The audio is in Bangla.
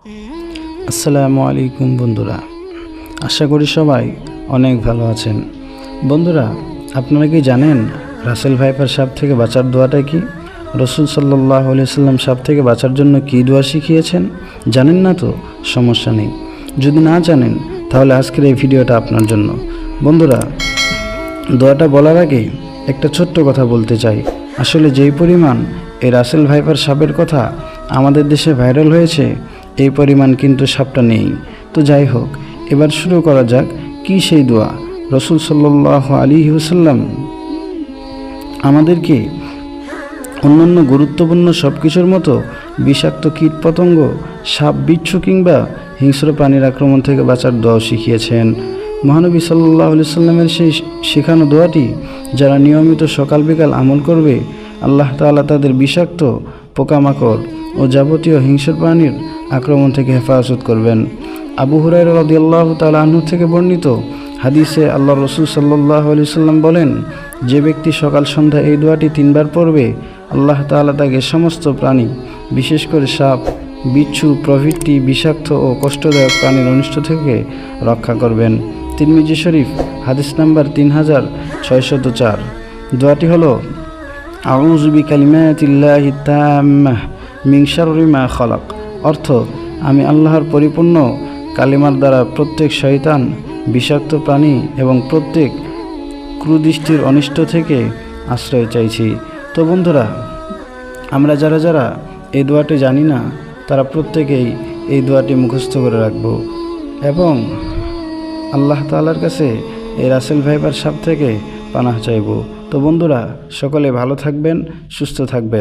আসসালামু আলাইকুম বন্ধুরা, আশা করি সবাই অনেক ভালো আছেন। বন্ধুরা, আপনারা কি জানেন রাসেল ভাইপার সাপ থেকে বাঁচার দোয়াটা কি? রসুল সাল্লাল্লাহু আলাইহি সাল্লাম সাপ থেকে বাঁচার জন্য কী দোয়া শিখিয়েছেন? জানেন না তো? সমস্যা নেই। যদি না জানেন তাহলে আজকের এই ভিডিওটা আপনার জন্য। বন্ধুরা, দোয়াটা বলার আগে একটা ছোট্ট কথা বলতে চাই। আসলে যেই পরিমাণ এই রাসেল ভাইপার সাপের কথা আমাদের দেশে ভাইরাল হয়েছে, এই পরিমাণ কিন্তু সাপটা নেই। তো যাই হোক, এবার শুরু করা যাক কি সেই দোয়া। রসুল সাল্লাল্লাহু আলাইহি ওয়াসাল্লাম আমাদেরকে অন্যান্য গুরুত্বপূর্ণ সব কিছুর মতো বিষাক্ত কীটপতঙ্গ, সাপ, বিচ্ছু কিংবা হিংস্র প্রাণীর আক্রমণ থেকে বাঁচার দোয়াও শিখিয়েছেন। মহানবী সাল্লাল্লাহু আলাইহি সাল্লামের সেই শেখানো দোয়াটি যারা নিয়মিত সকাল বিকাল আমল করবে, আল্লাহ তাআলা তাদের বিষাক্ত পোকামাকড় ও যাবতীয় হিংস্র প্রাণীর আক্রমণ থেকে হেফাজত করবেন। আবু হুরায়রা রাদিয়াল্লাহু তাআলা আনহু থেকে বর্ণিত হাদিসে আল্লাহ রসুল সাল্লাল্লাহু আলাইহি সাল্লাম বলেন, যে ব্যক্তি সকাল সন্ধ্যা এই দোয়াটি 3 বার পড়বে, আল্লাহ তাআলা তাকে সমস্ত প্রাণী, বিশেষ করে সাপ, বিচ্ছু প্রভৃতি বিষাক্ত ও কষ্টদায়ক প্রাণীর অনিষ্ট থেকে রক্ষা করবেন। তিরমিজি শরীফ হাদিস নাম্বার 3604। দোয়াটি হলো আউযু বিকালিমাতিল্লাহি তাম্মাহ মিন শাররি মা খালাক। অর্থ, আমি আল্লাহর পরিপূর্ণ কালিমার দ্বারা প্রত্যেক শয়তান, বিষাক্ত প্রাণী এবং প্রত্যেক কুদৃষ্টির অনিষ্ট থেকে আশ্রয় চাইছি। তো বন্ধুরা, আমরা যারা এই দোয়াটি জানি না, তারা প্রত্যেকেই এই দোয়াটি মুখস্থ করে রাখব এবং আল্লাহ তাআলার কাছে এই রাসেল ভাইপার সাপ থেকে পানাহ চাইব। তো বন্ধুরা, সকলে ভালো থাকবেন, সুস্থ থাকবেন।